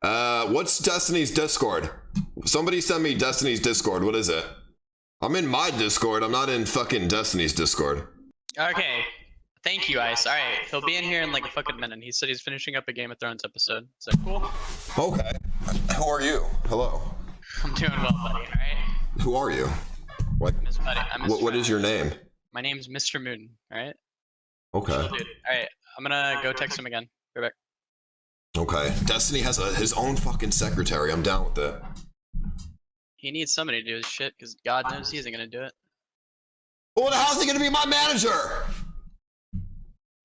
What's Destiny's Discord? Somebody send me Destiny's Discord. What is it? I'm in my Discord. I'm not in fucking Destiny's Discord. Okay. Thank you, Ice. Alright, he'll be in here in like a fucking minute. He said he's finishing up a Game of Thrones episode. Is that cool? Okay. Who are you? Hello. I'm doing well, buddy, alright? Who are you? What? What is your name? My name's Mr. Moon, alright? Okay. Chill, dude. Alright, I'm gonna go text him again. Right back. Okay. Destiny has his own fucking secretary. I'm down with it. He needs somebody to do his shit, because God knows he isn't gonna do it. Well, how's he gonna be my manager?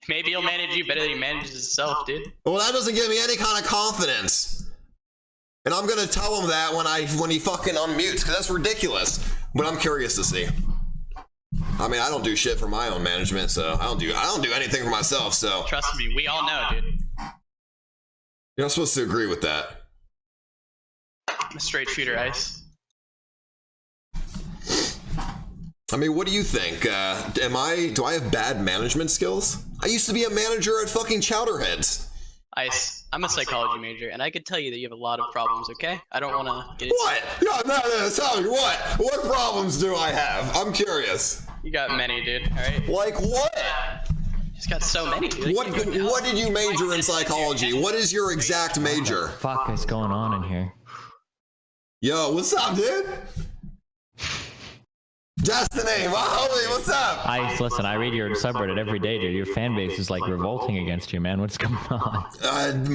Maybe he'll manage you better than he manages himself, dude. Well, that doesn't give me any kind of confidence. And I'm gonna tell him that when he fucking unmutes, because that's ridiculous. But I'm curious to see. I mean, I don't do shit for my own management, so I don't do anything for myself, so. Trust me, we all know, dude. You're not supposed to agree with that. I'm a straight shooter, Ice. I mean, what do you think? Do I have bad management skills? I used to be a manager at fucking Chowderheads. Ice, I'm a psychology major, and I could tell you that you have a lot of problems, okay? I don't want to get into What? No, tell me, what? What problems do I have? I'm curious. You got many, dude, alright? Like what? You just got so many, dude. What did you major in psychology? What is your exact major? What the fuck is going on in here? Yo, what's up, dude? Destiny, homie, what's up? Listen, I read your subreddit every day, dude. Your fan base is like revolting against you, man. What's going on?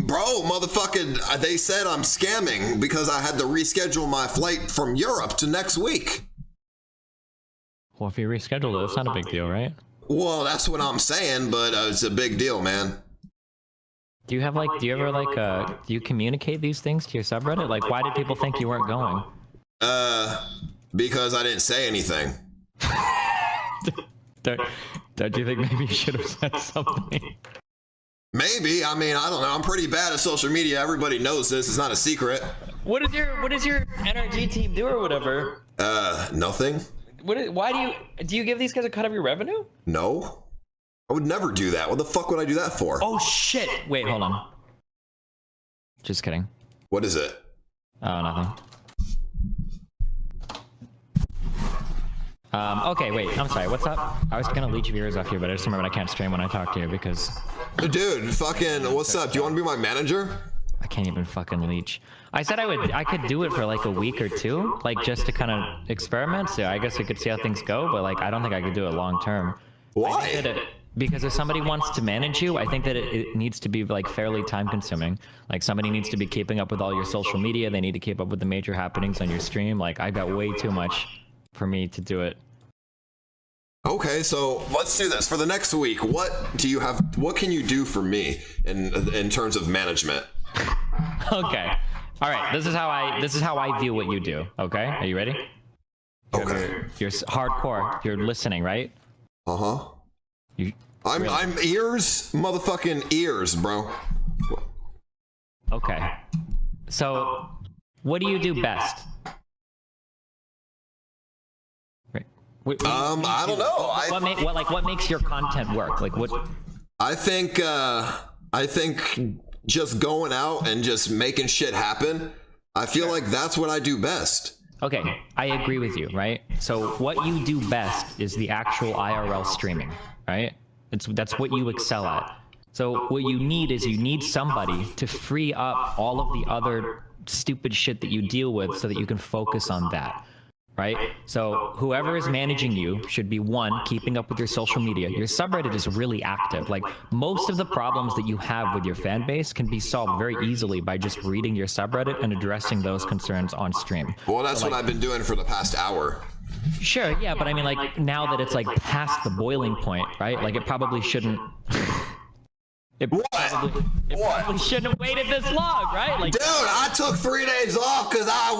Bro, motherfucking, they said I'm scamming because I had to reschedule my flight from Europe to next week. Well, if you reschedule it, it's not a big deal, right? Well, that's what I'm saying, but it's a big deal, man. Do you communicate these things to your subreddit? Like, why did people think you weren't going? Because I didn't say anything. Don't you think maybe you should have said something? Maybe. I mean, I don't know. I'm pretty bad at social media. Everybody knows this. It's not a secret. What does your NRG team do or whatever? Nothing. Why do you give these guys a cut of your revenue? No. I would never do that. What the fuck would I do that for? Oh shit! Wait, hold on. Just kidding. What is it? Oh, nothing. Okay, wait, I'm sorry, what's up? I was gonna leech viewers off here, but I just remembered I can't stream when I talk to you because... Dude, fucking, what's up? Do you want to be my manager? I can't even fucking leech. I said I could do it for like a week or two, like just to kind of experiment, so I guess we could see how things go, but like, I don't think I could do it long term. Why? Because if somebody wants to manage you, I think that it needs to be like fairly time consuming. Like somebody needs to be keeping up with all your social media, they need to keep up with the major happenings on your stream, like I got way too much for me to do it. Okay, so let's do this for the next week. What can you do for me in terms of management? Okay, all right. This is how I view what you do. Okay, are you ready? Okay. You're hardcore. You're listening, right? Uh-huh. I'm ears, motherfucking ears, bro. Okay. So, what do you do best? I don't know. What makes your content work? Like what? I think just going out and just making shit happen. I feel like that's what I do best. Okay, I agree with you, right? So what you do best is the actual IRL streaming, right? That's what you excel at. So what you need somebody to free up all of the other stupid shit that you deal with so that you can focus on that. Right? So whoever is managing you should be one, keeping up with your social media. Your subreddit is really active. Like most of the problems that you have with your fan base can be solved very easily by just reading your subreddit and addressing those concerns on stream. Well, that's what I've been doing for the past hour. Sure, yeah, but I mean like now that it's like past the boiling point, right? Like it probably shouldn't... It probably shouldn't have waited this long, right? Like, dude, I took 3 days off because I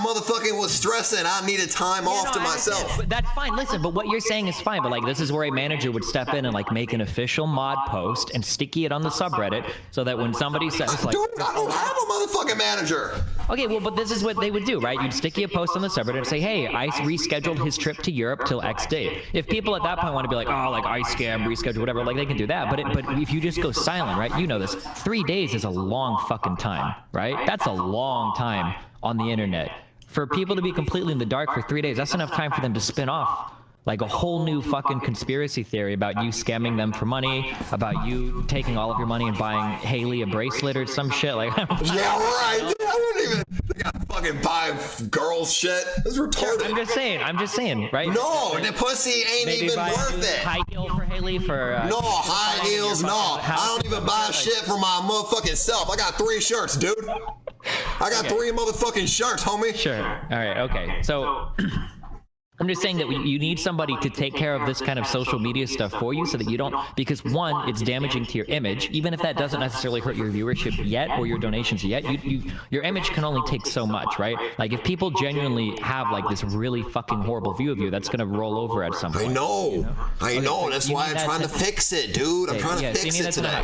motherfucking was stressing. I needed time off to myself. But that's fine. Listen, but what you're saying is fine. But like, this is where a manager would step in and like make an official mod post and sticky it on the subreddit so that when somebody says like, dude, I don't have a motherfucking manager. Okay, well, but this is what they would do, right? You'd stick a post on the subreddit and say, hey, Ice rescheduled his trip to Europe till X date. If people at that point want to be like, oh, like Ice scam, reschedule, whatever, like they can do that. But if you just go silent, right? You know this. 3 days is a long fucking time, right? That's a long time on the internet. For people to be completely in the dark for 3 days, that's enough time for them to spin off like a whole new fucking conspiracy theory about you scamming them for money, about you taking all of your money and buying Haley a bracelet or some shit. Like, yeah, right. I don't even think I fucking buy girls shit. That's retarded. I'm just saying, right? No, the pussy ain't Maybe even buy worth it. high heel for Haley for No, high heels, no. I don't even buy shit for my motherfucking self. I got 3 shirts, dude. I got 3 motherfucking shirts, homie. Sure. All right. Okay. So I'm just saying that you need somebody to take care of this kind of social media stuff for you so that you don't, because one, it's damaging to your image, even if that doesn't necessarily hurt your viewership yet or your donations yet. Your image can only take so much, right? Like if people genuinely have like this really fucking horrible view of you, that's gonna roll over at some point. I know. You know? I know. That's why I'm trying to fix it, dude. I'm trying to fix it today.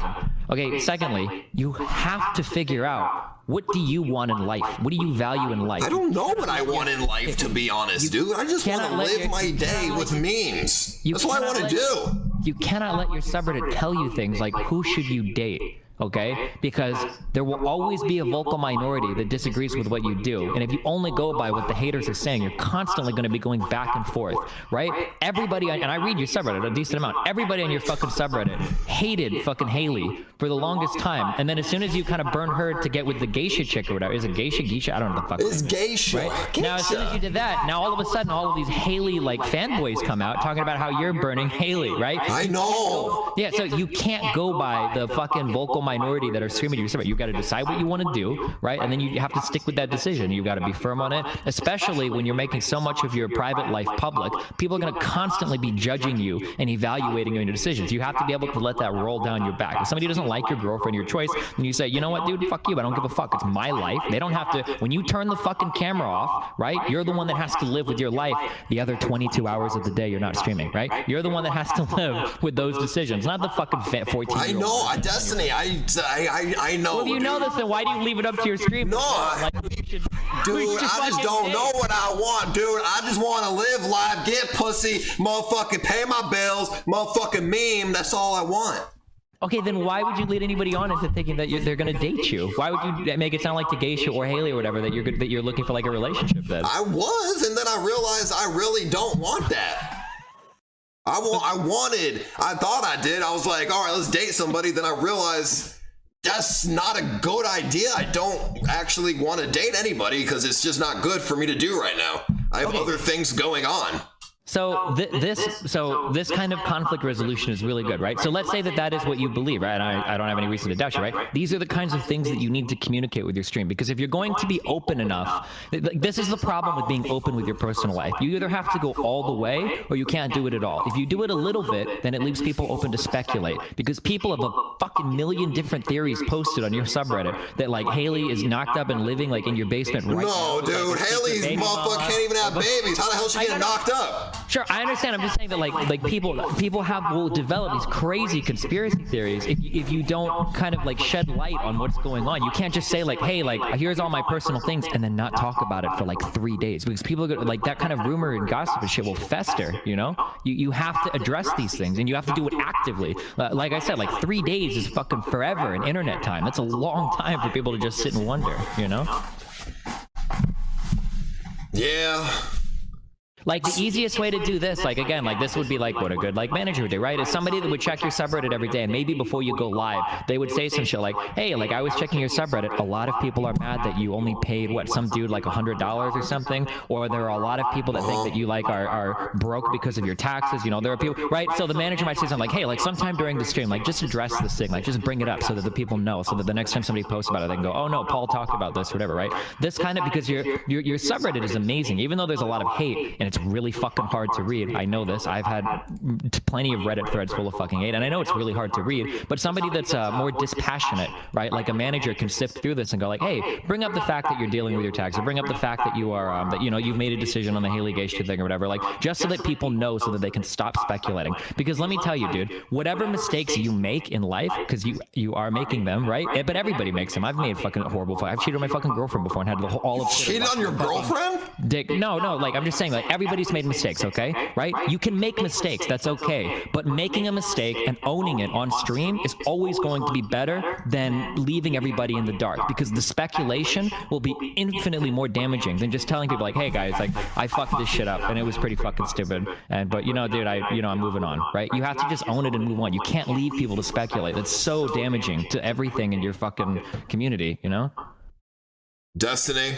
Okay, secondly, you have to figure out, what do you want in life? What do you value in life? I don't know what I want in life, to be honest, dude. I just want to live my day with memes. That's what I want to do. You cannot let your subreddit tell you things like, who should you date? Okay? Because there will always be a vocal minority that disagrees with what you do. And if you only go by what the haters are saying, you're constantly going to be going back and forth, right? Everybody, and I read your subreddit a decent amount, everybody on your fucking subreddit hated fucking Haley for the longest time. And then as soon as you kind of burn her to get with the geisha chick or whatever, is it geisha? I don't know the fuck. It's geisha. Right? Now, as soon as you did that, now all of a sudden, all of these Haley like fanboys come out talking about how you're burning Haley, right? I know. Yeah, so you can't go by the fucking vocal minority that are screaming at you. You've got to decide what you want to do, right? And then you have to stick with that decision. You've got to be firm on it, especially when you're making so much of your private life public. People are going to constantly be judging you and evaluating your decisions. You have to be able to let that roll down your back. If somebody doesn't like your girlfriend, your choice, and you say, you know what, dude, fuck you. I don't give a fuck. It's my life. They don't have to. When you turn the fucking camera off, right? You're the one that has to live with your life the other 22 hours of the day you're not streaming, right? You're the one that has to live with those decisions, not the fucking 14-year-old. I know. Destiny. I know. Well, if you know this, then why do you leave it up to your stream? No, dude, I just don't know what I want, dude. I just want to live life, get pussy, motherfucking pay my bills, motherfucking meme. That's all I want. Okay, then why would you lead anybody on into thinking that they're gonna date you? Why would you make it sound like to Geisha or Haley or whatever that you're looking for like a relationship then? I was, and then I realized I really don't want that. I thought I did. I was like, all right, let's date somebody. Then I realized that's not a good idea. I don't actually want to date anybody because it's just not good for me to do right now. I have other things going on. So this kind of conflict resolution is really good, right? So let's say that is what you believe, right? And I don't have any reason to doubt you, right? These are the kinds of things that you need to communicate with your stream, because if you're going to be open enough, this is the problem with being open with your personal life. You either have to go all the way or you can't do it at all. If you do it a little bit, then it leaves people open to speculate, because people have a fucking million different theories posted on your subreddit that like Haley is knocked up and living like in your basement right now. No, dude, Haley's motherfucker can't even have babies. How the hell is she getting knocked up? Sure, I understand. I'm just saying that like people will develop these crazy conspiracy theories if you don't kind of like shed light on what's going on. You can't just say like, hey, like here's all my personal things and then not talk about it for like 3 days, because people are gonna, like that kind of rumor and gossip and shit will fester. You know, you have to address these things and you have to do it actively. Like I said, like 3 days is fucking forever in internet time. That's a long time for people to just sit and wonder. You know? Yeah. Like the easiest way to do this, like again, like this would be like what a good like manager would do, right? Is somebody that would check your subreddit every day, and maybe before you go live, they would say some shit like, hey, like I was checking your subreddit. A lot of people are mad that you only paid some dude like $100 or something, or there are a lot of people that think that you like are broke because of your taxes. You know, there are people, right? So the manager might say something like, hey, like sometime during the stream, like just address this thing, like just bring it up so that the people know, so that the next time somebody posts about it, they can go, oh no, Paul talked about this, whatever, right? This kind of, because your subreddit is amazing, even though there's a lot of hate and it's it's really fucking hard to read. I know this. I've had plenty of Reddit threads full of fucking hate, and I know it's really hard to read. But somebody that's more dispassionate, right? Like a manager can sift through this and go like, hey, bring up the fact that you're dealing with your tags, or bring up the fact that you are that you've made a decision on the Haley Geisha thing or whatever. Like just so that people know, so that they can stop speculating. Because let me tell you, dude, whatever mistakes you make in life, because you are making them, right? But everybody makes them. I've made fucking horrible. I've cheated on my fucking girlfriend before and had all of cheated on your girlfriend? Dick. No, like I'm just saying, like everybody's made mistakes, okay? Right? You can make mistakes, that's okay. But making a mistake and owning it on stream is always going to be better than leaving everybody in the dark, because the speculation will be infinitely more damaging than just telling people like, hey guys, like I fucked this shit up and it was pretty fucking stupid. But dude, I'm moving on, right? You have to just own it and move on. You can't leave people to speculate. That's so damaging to everything in your fucking community, Destiny,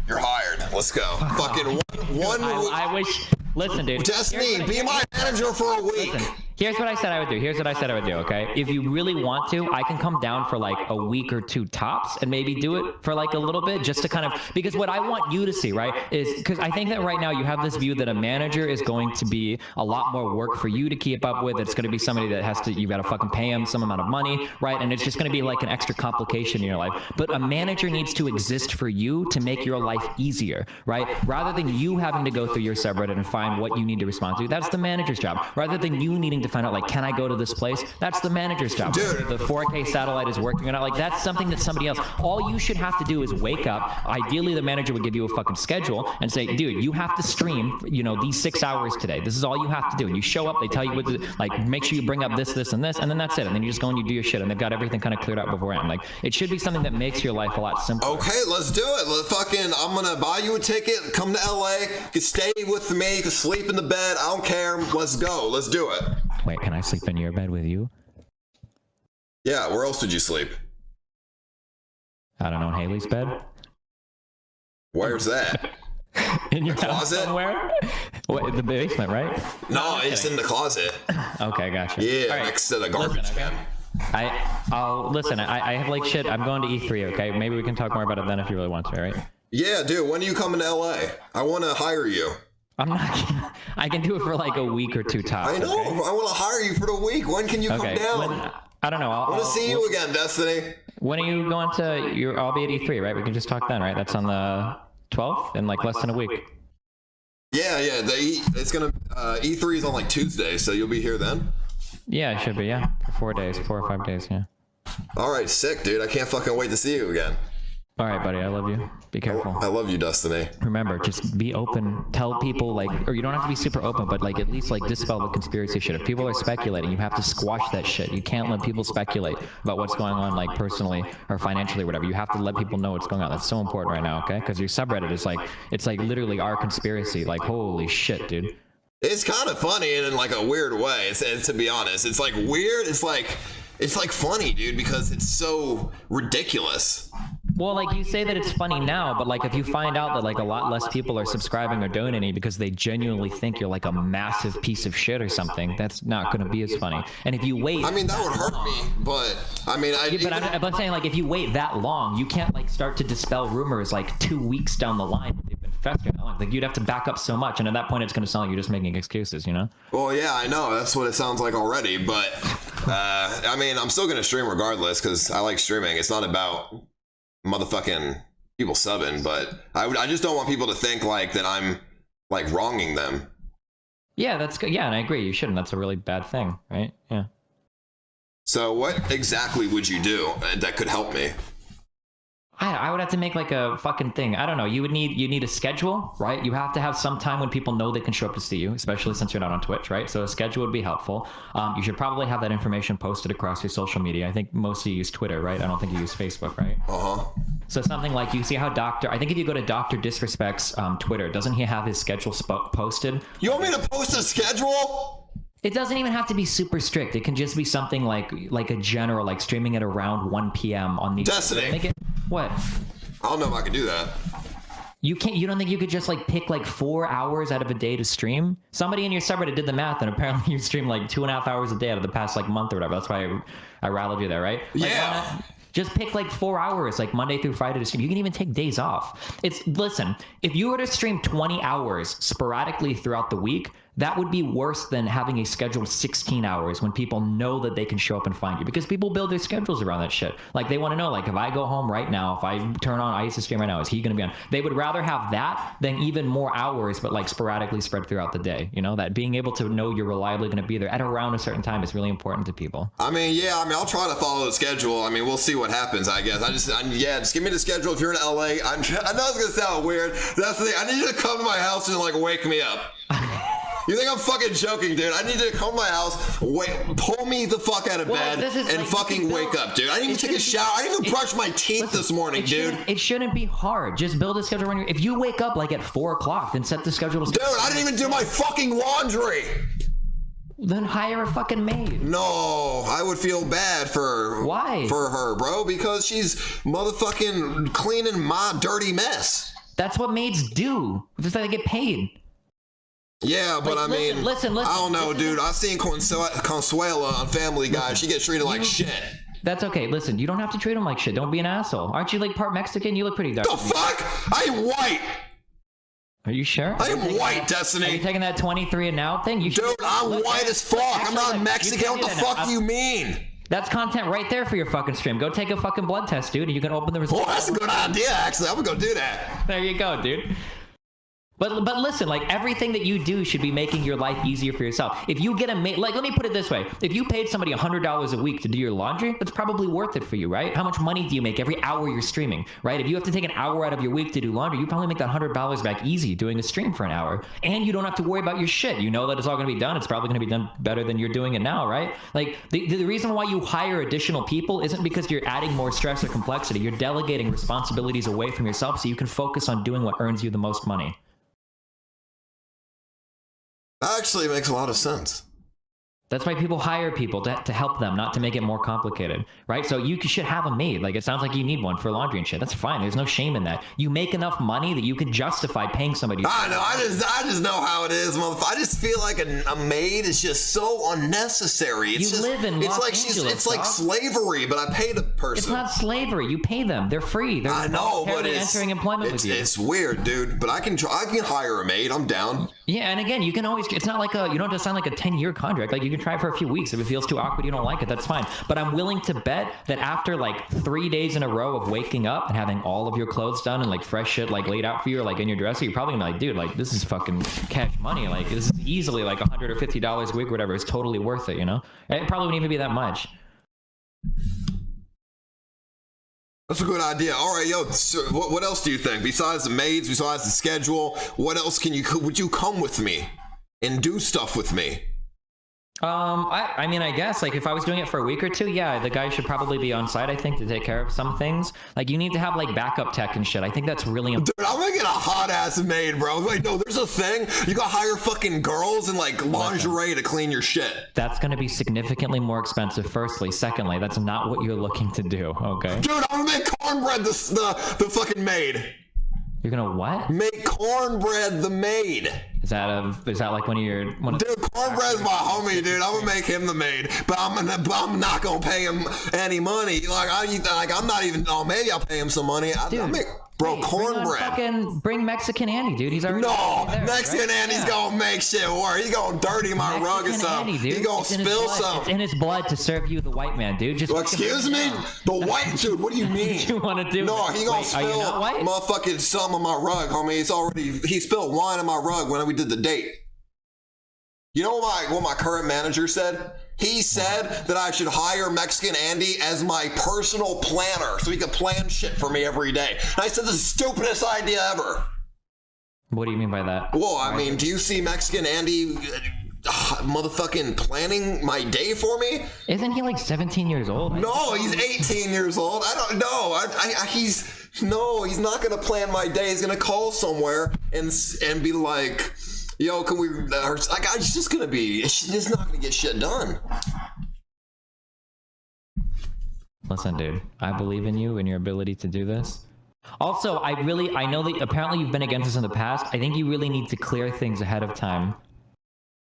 you're hired. Let's go. Fucking one. I wish. Listen, dude. Destiny, be my manager for a week. Listen, here's what I said I would do. Okay? If you really want to, I can come down for like a week or two tops and maybe do it for like a little bit, just to kind of, because what I want you to see, right, is because I think that right now you have this view that a manager is going to be a lot more work for you to keep up with. It's going to be somebody that you've got to fucking pay him some amount of money, right? And it's just going to be like an extra complication in your life. But a manager needs to exist for you to make your life easier, right? Rather than you having to go through your subreddit and find what you need to respond to. That's the manager's job. Rather than you needing to find out, like, can I go to this place? That's the manager's job. Dude. The 4K satellite is working or not. Like, that's something that somebody else. All you should have to do is wake up. Ideally, the manager would give you a fucking schedule and say, dude, you have to stream, these 6 hours today. This is all you have to do. And you show up, they tell you what to, like, make sure you bring up this, and this, and then that's it. And then you just go and you do your shit, and they've got everything kind of cleared out beforehand. Like, it should be something that makes your life a lot simpler. Okay, let's do it. I'm gonna buy you a ticket, come to LA, you can stay with me, you can sleep in the bed, I don't care, let's go, let's do it. Wait, can I sleep in your bed with you? Yeah, where else would you sleep? I don't know, in Haley's bed? Where's that? In your house closet? somewhere? What, the basement, right? No, it's in the closet. Okay, gotcha. Yeah, All right. next to the garbage can. I'll listen. I have like shit. I'm going to E3. Okay, maybe we can talk more about it then if you really want to. Right? Yeah, dude. When are you coming to LA? I want to hire you. I'm not. I can do it for like a week or two tops. I know. Okay? I want to hire you for the week. When can you come down? I don't know. I want to see you again, Destiny. When are you going to? I'll be at E3, right? We can just talk then, right? That's on the 12th in like less than a week. Yeah. It's gonna E3 is on like Tuesday, so you'll be here then. Yeah, it should be. Yeah, for 4 or 5 days. Yeah. All right, sick, dude. I can't fucking wait to see you again. All right, buddy. I love you. Be careful. I love you, Destiny. Remember, just be open. Tell people, like, or you don't have to be super open, but like at least like dispel the conspiracy shit. If people are speculating, you have to squash that shit. You can't let people speculate about what's going on, like personally or financially or whatever. You have to let people know what's going on. That's so important right now, okay? Because your subreddit is like, it's like literally our conspiracy. Like, holy shit, dude. It's kind of funny in like a weird way. To be honest, it's like weird. It's like funny, dude, because it's so ridiculous. Well, like you say that it's funny now, but like if you find out that like a lot less people are subscribing or donating because they genuinely think you're like a massive piece of shit or something, that's not going to be as funny. And if you wait, I mean, that would hurt me, but I mean, I'm saying like if you wait that long, you can't like start to dispel rumors like 2 weeks down the line. They've been festering that long. Like you'd have to back up so much, and at that point, it's going to sound like you're just making excuses, Well, yeah, I know that's what it sounds like already, but I mean, I'm still going to stream regardless because I like streaming. It's not about motherfucking people subbing, but I just don't want people to think like that I'm like wronging them. Yeah, that's good. Yeah, and I agree. You shouldn't. That's a really bad thing, right? Yeah. So what exactly would you do that could help me? I would have to make like a fucking thing. I don't know. You need a schedule, right? You have to have some time when people know they can show up to see you, especially since you're not on Twitch, right? So a schedule would be helpful. You should probably have that information posted across your social media. I think most of you use Twitter, right? I don't think you use Facebook, right? So something like you see how I think if you go to Dr. Disrespect's Twitter, doesn't he have his schedule posted? You want me to post a schedule? It doesn't even have to be super strict. It can just be something like a general, like streaming at around 1 p.m. on these. Destiny. What? I don't know if I can do that. You don't think you could just like pick like 4 hours out of a day to stream? Somebody in your subreddit did the math, and apparently you stream like 2.5 hours a day out of the past like month or whatever. That's why I rallied you there, right? Like, yeah. Just pick like 4 hours, like Monday through Friday to stream. You can even take days off. Listen, if you were to stream 20 hours sporadically throughout the week, that would be worse than having a scheduled 16 hours when people know that they can show up and find you, because people build their schedules around that shit. Like they want to know, like if I go home right now, if I turn on Ice's stream right now, is he going to be on? They would rather have that than even more hours, but like sporadically spread throughout the day. You know, that being able to know you're reliably going to be there at around a certain time is really important to people. I mean, yeah, I'll try to follow the schedule. I mean, we'll see what happens, I guess. Just give me the schedule. If you're in LA, I know it's going to sound weird. That's the thing. I need you to come to my house and like wake me up. You think I'm fucking joking, dude? I need you to come to my house, pull me the fuck out of bed, and like, fucking wake up, dude. I didn't even take a shower. I didn't even brush my teeth this morning, dude. It shouldn't be hard. Just build a schedule when if you wake up like at 4 o'clock, then set the schedule. Dude, I didn't even do my fucking laundry. Then hire a fucking maid. No, I would feel bad for her, bro, because she's motherfucking cleaning my dirty mess. That's what maids do. Just like they get paid. Yeah, but like, I mean, listen. I don't know, dude. I seen Consuela on Family Guy. She gets treated like shit. That's okay. Listen, you don't have to treat them like shit. Don't be an asshole. Aren't you like part Mexican? You look pretty dark. The fuck? I am white. Are you sure? I am white, Destiny. Are you taking that 23 and now thing? Dude, I'm white as fuck. I'm not Mexican. What the fuck do you mean? That's content right there for your fucking stream. Go take a fucking blood test, dude, and you can open the results. Oh, that's a good idea, actually. I'm gonna go do that. There you go, dude. But listen, like everything that you do should be making your life easier for yourself. If you get a maid, like let me put it this way: if you paid somebody $100 a week to do your laundry, that's probably worth it for you, right? How much money do you make every hour you're streaming, right? If you have to take an hour out of your week to do laundry, you probably make that $100 back easy doing a stream for an hour, and you don't have to worry about your shit. You know that it's all going to be done. It's probably going to be done better than you're doing it now, right? Like the reason why you hire additional people isn't because you're adding more stress or complexity. You're delegating responsibilities away from yourself so you can focus on doing what earns you the most money. That actually makes a lot of sense. That's why people hire people to help them, not to make it more complicated, right? So you should have a maid. Like, it sounds like you need one for laundry and shit. That's fine. There's no shame in that. You make enough money that you can justify paying somebody. I know. I just know how it is, motherfucker. I just feel like a maid is just so unnecessary. It's you live in Los Angeles, it's like slavery, but I pay the person. It's not slavery. You pay them. They're free. They're I know, but entering employment with you. It's weird, dude. But I can hire a maid. I'm down. Yeah, and again, you can always. It's not like you don't have to sign like a 10-year contract. Like you can try for a few weeks. If it feels too awkward, you don't like it, that's fine. But I'm willing to bet that after like 3 days in a row of waking up and having all of your clothes done and like fresh shit like laid out for you or like in your dresser, you're probably gonna be like, dude, like this is fucking cash money. Like this is easily like $100 or $50 a week, or whatever. It's totally worth it, you know? It probably wouldn't even be that much. That's a good idea. All right, yo. So what else do you think besides the maids, besides the schedule? What else would you come with me and do stuff with me? I mean, I guess like if I was doing it for a week or two, yeah, the guy should probably be on site, I think, to take care of some things. Like you need to have like backup tech and shit. I think that's really important. Dude, I'm gonna get a hot ass maid, bro. Like, no, there's a thing. You gotta hire fucking girls and like lingerie to clean your shit. That's gonna be significantly more expensive, firstly. Secondly, that's not what you're looking to do, okay? Dude, I'm gonna make cornbread the fucking maid. You're gonna what? Make cornbread the maid. Is that like one of your? Dude, cornbread's my homie, dude. I'm gonna make him the maid, but I'm not gonna pay him any money. Like I'm not even. Oh, maybe I'll pay him some money. Bro, cornbread. Bring Mexican Andy, dude. He's already there, Mexican right? Andy's gonna make shit work. He's gonna dirty my rug or something. He's gonna spill something. It's in his blood to serve you, the white man, dude. Just excuse me, the white dude. What do you mean? What you want to do? No, he gonna spill motherfucking some on my rug, homie. He spilled wine on my rug when we did the date. You know what my current manager said? He said that I should hire Mexican Andy as my personal planner so he could plan shit for me every day. And I said, this is the stupidest idea ever. What do you mean by that? Well, I mean, do you see Mexican Andy motherfucking planning my day for me? Isn't he like 17 years old? No, he's 18 years old. I don't know. He's not gonna plan my day. He's gonna call somewhere and be like, yo, can we? It's just gonna be. It's not gonna get shit done. Listen, dude. I believe in you and your ability to do this. Also, I know that apparently you've been against this in the past. I think you really need to clear things ahead of time.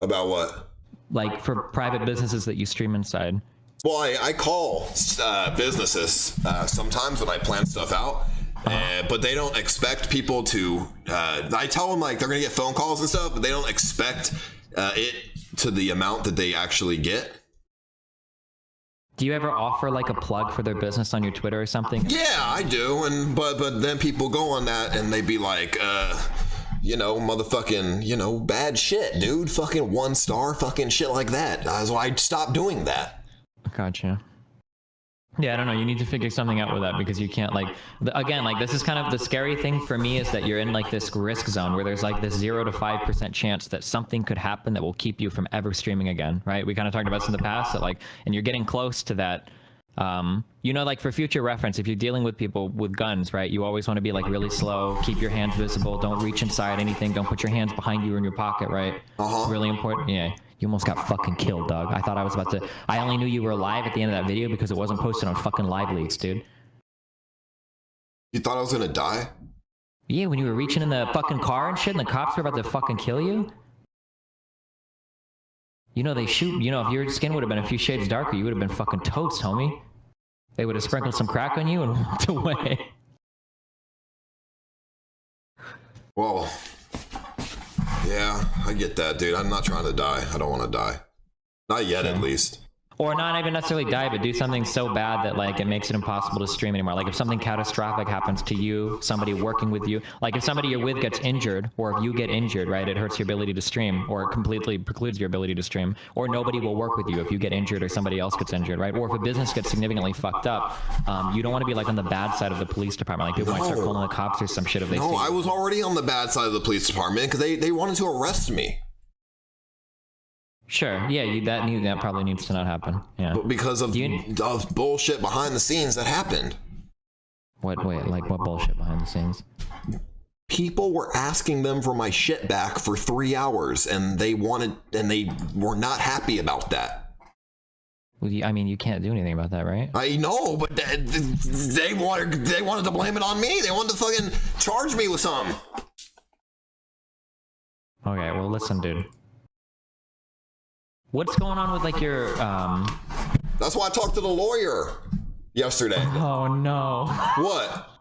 About what? Like for private businesses that you stream inside. Well, I call businesses sometimes when I plan stuff out, but they don't expect people to. I tell them like they're gonna get phone calls and stuff, but they don't expect it to the amount that they actually get. Do you ever offer like a plug for their business on your Twitter or something? Yeah, I do, and but then people go on that and they be like, you know, motherfucking, you know, bad shit, dude, fucking 1 star, fucking shit like that. So I stopped doing that. Gotcha. Yeah, I don't know. You need to figure something out with that because you can't like, again, like this is kind of the scary thing for me is that you're in like this risk zone where there's like this 0 to 5% chance that something could happen that will keep you from ever streaming again, right? We kind of talked about this in the past that like, and you're getting close to that. You know, like for future reference, if you're dealing with people with guns, right, you always want to be like really slow, keep your hands visible, don't reach inside anything, don't put your hands behind you or in your pocket, right? It's really important. Yeah. You almost got fucking killed, dog. I thought I was about to... I only knew you were alive at the end of that video because it wasn't posted on fucking live leaks, dude. You thought I was gonna die? Yeah, when you were reaching in the fucking car and shit and the cops were about to fucking kill you? You know, they shoot... You know, if your skin would have been a few shades darker, you would have been fucking toast, homie. They would have sprinkled some crack on you and walked away. Well... Yeah, I get that, dude. I'm not trying to die. I don't want to die. Not yet, at least. Or not even necessarily die, but do something so bad that like it makes it impossible to stream anymore. Like if something catastrophic happens to you, somebody working with you, like if somebody you're with gets injured, or if you get injured, right, it hurts your ability to stream, or it completely precludes your ability to stream, or nobody will work with you if you get injured or somebody else gets injured, right? Or if a business gets significantly fucked up, you don't want to be like on the bad side of the police department. Like people might start calling the cops or some shit if they see you. I was already on the bad side of the police department because they wanted to arrest me. Sure, yeah, that probably needs to not happen. Yeah, but because of bullshit behind the scenes that happened. Wait, like what bullshit behind the scenes? People were asking them for my shit back for 3 hours, and they were not happy about that. Well, I mean, you can't do anything about that, right? I know, but they wanted to blame it on me. They wanted to fucking charge me with something. Okay, well, listen, dude. What's going on with like your That's why I talked to the lawyer yesterday. Oh no. What?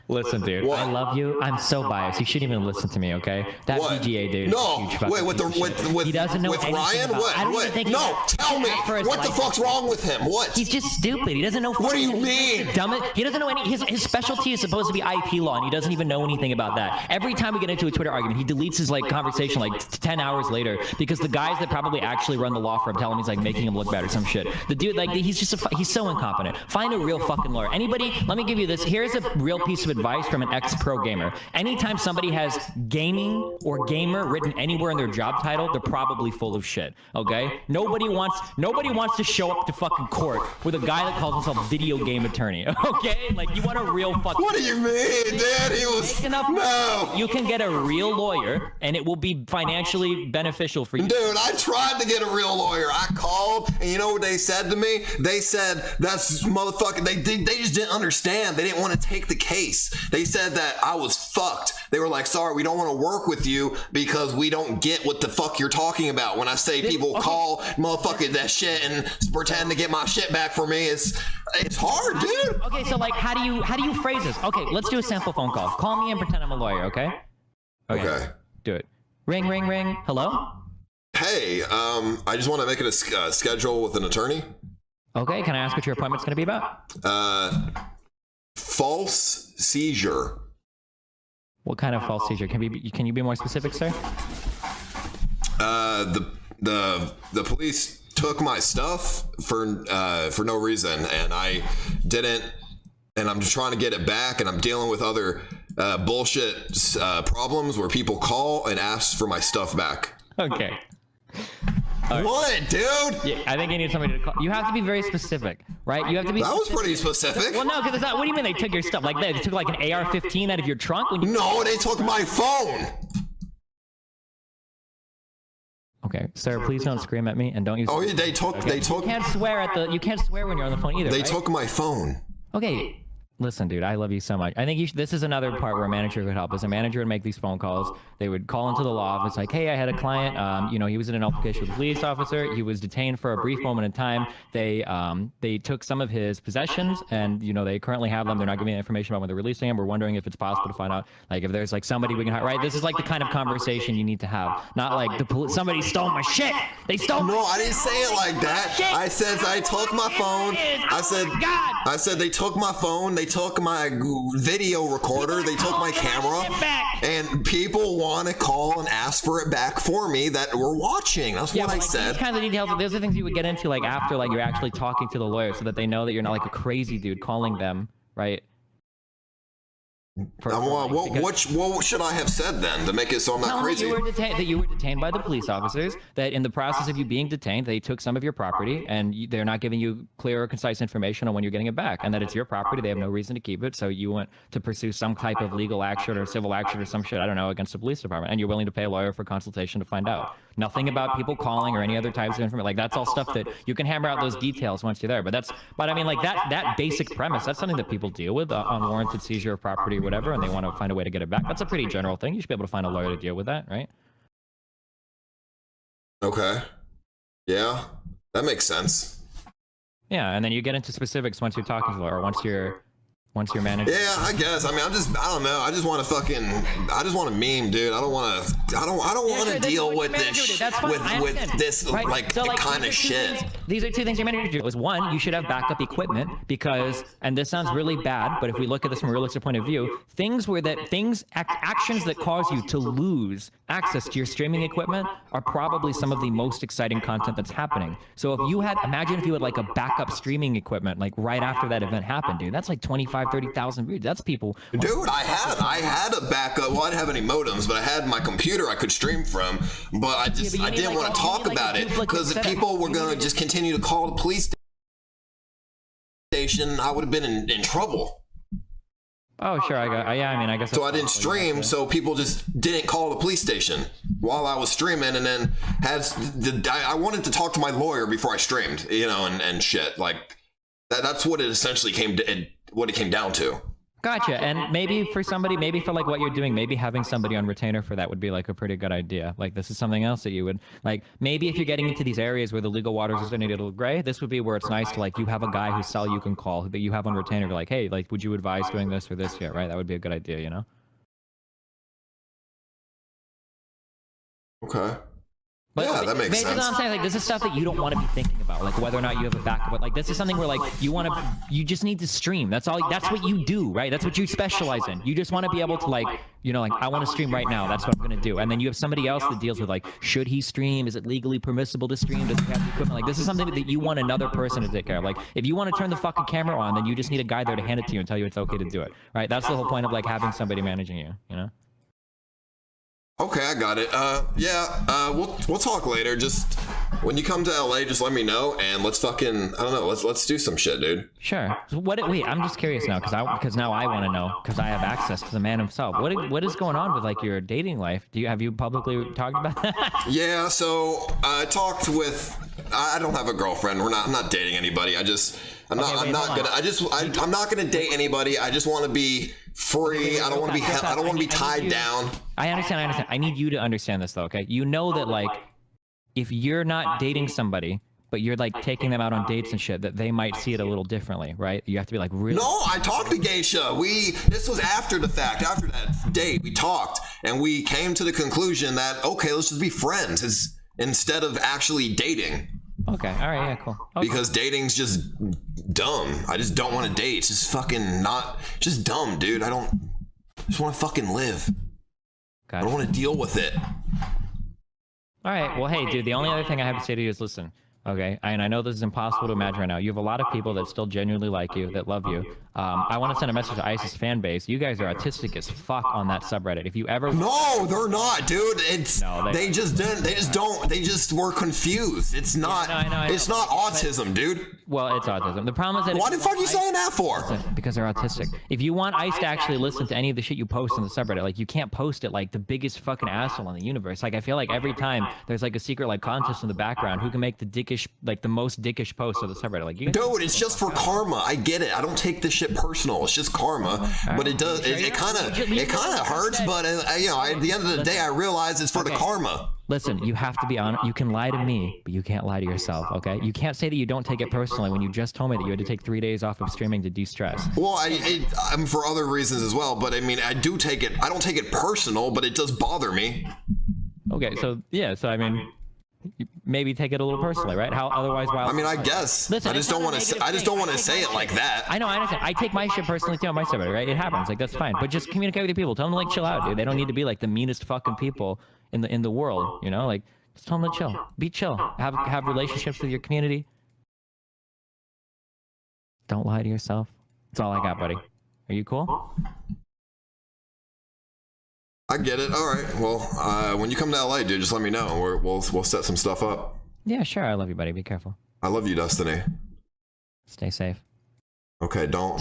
Listen, dude. What? I love you. I'm so biased. You shouldn't even listen to me, okay? That What? VGA dude. No. Is a huge fucking Wait, with he doesn't know with anything Ryan? about, What? I don't even What? think No, tell me. What the fuck's wrong with him? What? He's just stupid. He doesn't know. What do you mean? He doesn't know any. His specialty is supposed to be IP law, and he doesn't even know anything about that. Every time we get into a Twitter argument, he deletes his like conversation like 10 hours later because the guys that probably actually run the law firm tell him he's like making him look bad or some shit. The dude, like, he's just he's so incompetent. Find a real fucking lawyer. Anybody? Let me give you this. Here's a real piece of advice from an ex-pro gamer. Anytime somebody has gaming or gamer written anywhere in their job title, they're probably full of shit. Okay? Nobody wants to show up to fucking court with a guy that calls himself video game attorney. Okay? Like, you want a real fucking... What do you mean, Dad? He was... No! You can get a real lawyer, and it will be financially beneficial for you. Dude, I tried to get a real lawyer. I called, and you know what they said to me? They said, that's motherfucking... They just didn't understand. They didn't want to take the case. They said that I was fucked. They were like, sorry, we don't want to work with you because we don't get what the fuck you're talking about. When I say people call motherfucking that shit and pretend to get my shit back for me, it's hard, dude. Okay, so like, how do you phrase this? Okay, let's do a sample phone call. Call me and pretend I'm a lawyer, okay? Okay. Do it. Ring, ring, ring. Hello? Hey, I just want to make it a schedule with an attorney. Okay, can I ask what your appointment's going to be about? False seizure. What kind of false seizure? Can you be more specific, sir? The police took my stuff for no reason, and I didn't, and I'm just trying to get it back, and I'm dealing with other bullshit problems where people call and ask for my stuff back. Okay. Right. What, dude? Yeah, I think I need somebody to call. You have to be very specific, right? You have to be. That was pretty specific. Well, no, because it's not. What do you mean they took your stuff? Like they took like an AR-15 out of your trunk when you? No, they took my phone. Okay, sir, please don't scream at me and don't use. Oh, yeah, they took. Okay? They took. You can't swear when you're on the phone either. They right? took my phone. Okay, Listen, dude, I love you so much. I think this is another part where a manager could help. As a manager would make these phone calls. They would call into the law office like, hey, I had a client. You know, he was in an altercation with a police officer. He was detained for a brief moment in time. They took some of his possessions, and you know, they currently have them. They're not giving me information about when they're releasing him. We're wondering if it's possible to find out, like, if there's like somebody we can hire. Right? This is like the kind of conversation you need to have. Not like somebody stole my shit. They stole. No, I didn't say it like that. I said I took my phone. I said they took my phone. They took my video recorder. They took my camera. And people want to call and ask for it back for me that we're watching. That's what I said. These kinds of details. Those are things you would get into like after like you're actually talking to the lawyer, so that they know that you're not like a crazy dude calling them, right? What should I have said then to make it so I'm not crazy? That you were detained by the police officers, that in the process of you being detained, they took some of your property, and they're not giving you clear or concise information on when you're getting it back, and that it's your property, they have no reason to keep it, so you want to pursue some type of legal action or civil action or some shit, I don't know, against the police department, and you're willing to pay a lawyer for consultation to find out. Nothing about people calling or any other types of information. Like, that's all stuff that you can hammer out those details once you're there. But I mean, like that basic premise, that's something that people deal with on unwarranted seizure of property or whatever, and they want to find a way to get it back. That's a pretty general thing. You should be able to find a lawyer to deal with that, right? Okay. Yeah, that makes sense. Yeah, and then you get into specifics once you're talking to the lawyer, once you're managing. Yeah, I guess. I mean, I don't know. I just want to meme, dude. I don't want to deal with this, with this, right? Like, so, the kind of shit. These are two things you're managing to do. Was one, you should have backup equipment because, and this sounds really bad, but if we look at this from a realistic point of view, actions that cause you to lose access to your streaming equipment are probably some of the most exciting content that's happening. So imagine if you had like a backup streaming equipment, like right after that event happened, dude, that's like 30,000 views. That's people. Dude, I had a backup. Well, I didn't have any modems, but I had my computer I could stream from. But I didn't want to talk about it because if people were gonna just continue to call the police station, I would have been in trouble. Oh, sure. I guess. So I didn't stream, so people just didn't call the police station while I was streaming, and then I wanted to talk to my lawyer before I streamed, you know, and shit like that. That's what it essentially came down to. Gotcha. And maybe for like what you're doing, maybe having somebody on retainer for that would be like a pretty good idea. Like, this is something else that you would like. Maybe if you're getting into these areas where the legal waters are starting to get a little gray, this would be where it's nice to like you have a guy whose cell you can call that you have on retainer. Like, hey, like, would you advise doing this or this? Yeah, right. That would be a good idea, you know. Okay. But yeah, that makes sense. What I'm saying, like, this is stuff that you don't want to be thinking about, like whether or not you have a backup. But like, this is something where like you just need to stream. That's all. That's what you do, right? That's what you specialize in. You just want to be able to like, you know, like, I want to stream right now. That's what I'm gonna do. And then you have somebody else that deals with like, should he stream? Is it legally permissible to stream? Does he have the equipment? Like, this is something that you want another person to take care of. Like, if you want to turn the fucking camera on, then you just need a guy there to hand it to you and tell you it's okay to do it, right? That's the whole point of like having somebody managing you, you know. Okay, I got it. We'll talk later. Just when you come to LA, just let me know, and let's fucking, I don't know, let's do some shit, dude. Sure. So wait, I'm just curious now, because now I want to know, because I have access to the man himself. What is going on with like your dating life? Have you publicly talked about that? Yeah. So I talked with. I don't have a girlfriend. I'm not dating anybody. I'm not gonna date anybody. I just want to be free. I don't want to be tied down. I understand. I need you to understand this though, okay? You know that like, if you're not dating somebody, but you're like taking them out on dates and shit, that they might see it a little differently, right? You have to be like really. No, I talked to Geisha. This was after the fact. After that date, we talked and we came to the conclusion that okay, let's just be friends instead of actually dating. Okay, all right, yeah, cool. Okay. Because dating's just dumb. I just don't want to date. It's just fucking just dumb, dude. I just want to fucking live. Gotcha. I don't want to deal with it. All right, well, hey, dude, the only other thing I have to say to you is listen, okay? And I know this is impossible to imagine right now. You have a lot of people that still genuinely like you, that love you. I want to send a message to ISIS fan base. You guys are autistic as fuck on that subreddit. If you ever... No, they're not, dude. They just were confused. It's not. Yeah, no, I know. It's not autism, dude. Well, it's autism. The problem is that... Why the fuck are you saying that for? Because they're autistic. If you want ICE to actually listen to any of the shit you post on the subreddit, like, you can't post it like the biggest fucking asshole in the universe. Like, I feel like every time there's like a secret like contest in the background, who can make the dickiest dickish, like the most dickish post of the subreddit. Like, you Dude, it's just for karma. I get it. I don't take this shit personal. It's just karma. But it does. It kind of hurts. But you know, at the end of the day, I realize it's for the karma. Listen, you have to be honest. You can lie to me, but you can't lie to yourself, okay? You can't say that you don't take it personally when you just told me that you had to take 3 days off of streaming to de-stress. Well, I'm for other reasons as well, but I mean, I do take it. I don't take it personal, but it does bother me. Okay, so yeah, so I mean, maybe take it a little personally, right? How otherwise? Why? I mean, I guess. Listen, I just don't want to. I just don't want to say it like that. I know, I understand. I take my shit personally too on my subreddit, right? It happens, like that's fine. But just communicate with your people. Tell them to like chill out, dude. They don't need to be like the meanest fucking people in the world, you know? Like, just tell them to chill. Be chill. Have relationships with your community. Don't lie to yourself. That's all I got, buddy. Are you cool? I get it. All right. Well, when you come to LA, dude, just let me know. And we'll set some stuff up. Yeah, sure. I love you, buddy. Be careful. I love you, Destiny. Stay safe. Okay. Don't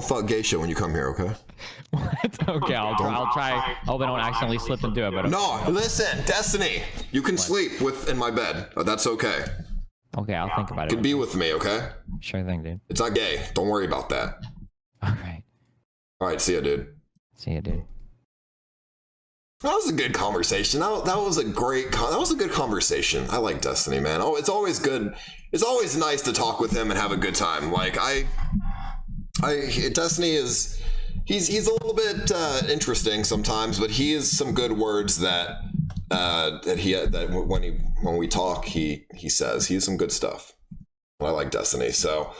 fuck gay shit when you come here. Okay. What? Okay. I'll try. I hope I don't accidentally slip and do it. But no. Listen, Destiny. You can sleep in my bed. That's okay. Okay. I'll think about it. You can be with me. Okay. Sure thing, dude. It's not gay. Don't worry about that. All right. All right. See ya, dude. See ya, dude. That was a good conversation. That was a good conversation. I like Destiny, man. Oh, it's always good. It's always nice to talk with him and have a good time. Like Destiny is, he's a little bit interesting sometimes, but he has some good words that when we talk, he says he has some good stuff. I like Destiny. So